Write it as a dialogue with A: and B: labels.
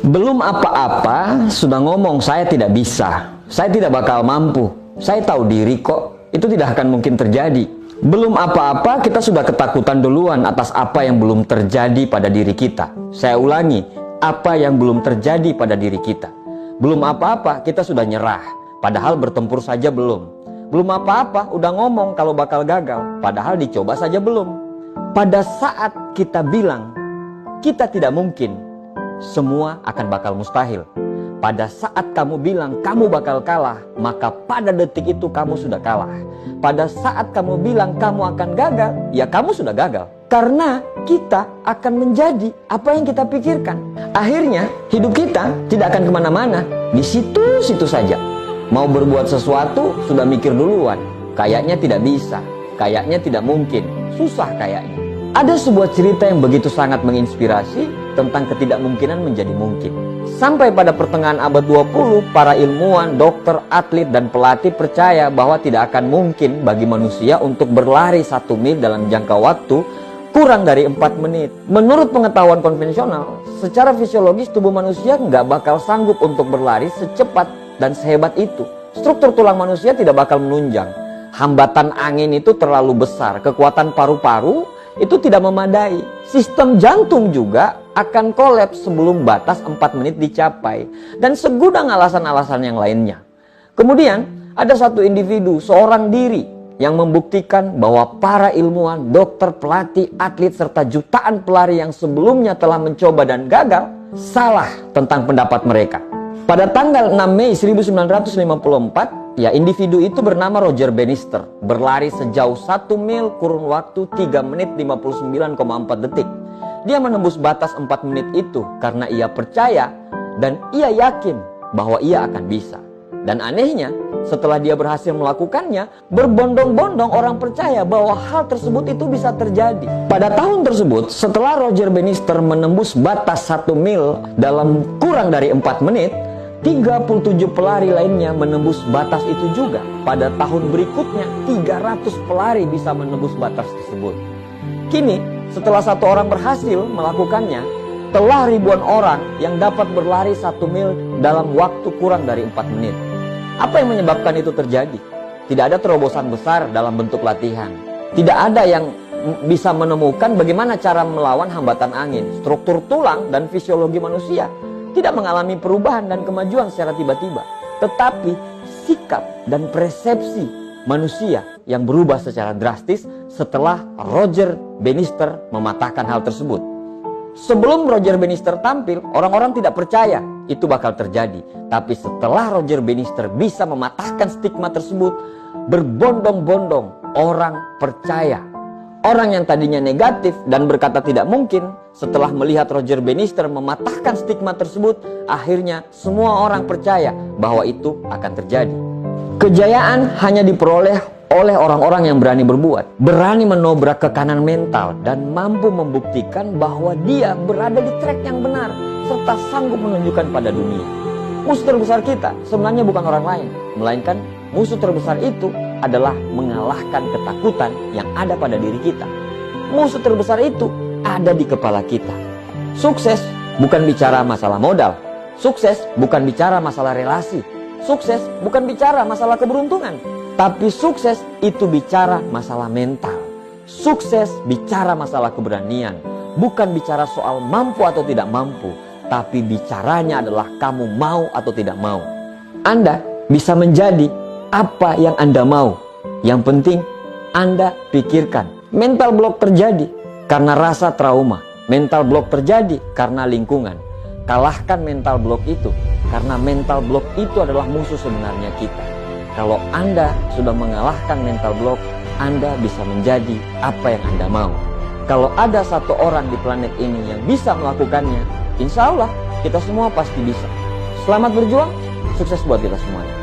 A: Belum apa-apa sudah ngomong saya tidak bisa, saya tidak bakal mampu, saya tahu diri kok, itu tidak akan mungkin terjadi. Belum apa-apa kita sudah ketakutan duluan atas apa yang belum terjadi pada diri kita. Saya ulangi, apa yang belum terjadi pada diri kita. Belum apa-apa kita sudah nyerah, padahal bertempur saja belum. Belum apa-apa udah ngomong kalau bakal gagal, padahal dicoba saja belum. Pada saat kita bilang kita tidak mungkin, semua akan bakal mustahil. Pada saat kamu bilang kamu bakal kalah, maka pada detik itu kamu sudah kalah. Pada saat kamu bilang kamu akan gagal, ya kamu sudah gagal. Karena kita akan menjadi apa yang kita pikirkan. Akhirnya hidup kita tidak akan kemana-mana, di situ-situ saja. Mau berbuat sesuatu sudah mikir duluan, kayaknya tidak bisa, kayaknya tidak mungkin, susah kayaknya. Ada sebuah cerita yang begitu sangat menginspirasi tentang ketidakmungkinan menjadi mungkin. Sampai pada pertengahan abad 20, para ilmuwan, dokter, atlet, dan pelatih percaya bahwa tidak akan mungkin bagi manusia untuk berlari 1 mil dalam jangka waktu kurang dari 4 menit. Menurut pengetahuan konvensional, secara fisiologis tubuh manusia nggak bakal sanggup untuk berlari secepat dan sehebat itu. Struktur tulang manusia tidak bakal menunjang. Hambatan angin itu terlalu besar, kekuatan paru-paru itu tidak memadai. Sistem jantung juga akan kolaps sebelum batas 4 menit dicapai. Dan segudang alasan-alasan yang lainnya. Kemudian ada satu individu, seorang diri yang membuktikan bahwa para ilmuwan, dokter, pelatih, atlet, serta jutaan pelari yang sebelumnya telah mencoba dan gagal salah tentang pendapat mereka. Pada tanggal 6 Mei 1954, ya, individu itu bernama Roger Bannister, berlari sejauh 1 mil kurun waktu 3 menit 59,4 detik. Dia menembus batas 4 menit itu karena ia percaya dan ia yakin bahwa ia akan bisa. Dan anehnya, setelah dia berhasil melakukannya, berbondong-bondong orang percaya bahwa hal tersebut itu bisa terjadi. Pada tahun tersebut, setelah Roger Bannister menembus batas 1 mil dalam kurang dari 4 menit, 37 pelari lainnya menembus batas itu juga. Pada tahun berikutnya, 300 pelari bisa menembus batas tersebut. Kini, setelah satu orang berhasil melakukannya, telah ribuan orang yang dapat berlari 1 mil dalam waktu kurang dari 4 menit. Apa yang menyebabkan itu terjadi? Tidak ada terobosan besar dalam bentuk latihan. Tidak ada yang bisa menemukan bagaimana cara melawan hambatan angin. Struktur tulang dan fisiologi manusia tidak mengalami perubahan dan kemajuan secara tiba-tiba, tetapi sikap dan persepsi manusia yang berubah secara drastis setelah Roger Bannister mematahkan hal tersebut. Sebelum Roger Bannister tampil, orang-orang tidak percaya itu bakal terjadi. Tapi setelah Roger Bannister bisa mematahkan stigma tersebut, berbondong-bondong orang percaya. Orang yang tadinya negatif dan berkata tidak mungkin, setelah melihat Roger Bannister mematahkan stigma tersebut, akhirnya semua orang percaya bahwa itu akan terjadi. Kejayaan hanya diperoleh oleh orang-orang yang berani berbuat, berani menobrak kekanan mental, dan mampu membuktikan bahwa dia berada di track yang benar, serta sanggup menunjukkan pada dunia. Musuh terbesar kita sebenarnya bukan orang lain, melainkan musuh terbesar itu adalah mengalahkan ketakutan yang ada pada diri kita. Musuh terbesar itu ada di kepala kita. Sukses bukan bicara masalah modal. Sukses bukan bicara masalah relasi. Sukses bukan bicara masalah keberuntungan. Tapi sukses itu bicara masalah mental. Sukses bicara masalah keberanian. Bukan bicara soal mampu atau tidak mampu, tapi bicaranya adalah kamu mau atau tidak mau. Anda bisa menjadi apa yang Anda mau. Yang penting Anda pikirkan. Mental block terjadi karena rasa trauma. Mental block terjadi karena lingkungan. Kalahkan mental block itu, karena mental block itu adalah musuh sebenarnya kita. Kalau Anda sudah mengalahkan mental block, Anda bisa menjadi apa yang Anda mau. Kalau ada satu orang di planet ini yang bisa melakukannya, insya Allah kita semua pasti bisa. Selamat berjuang, sukses buat kita semuanya.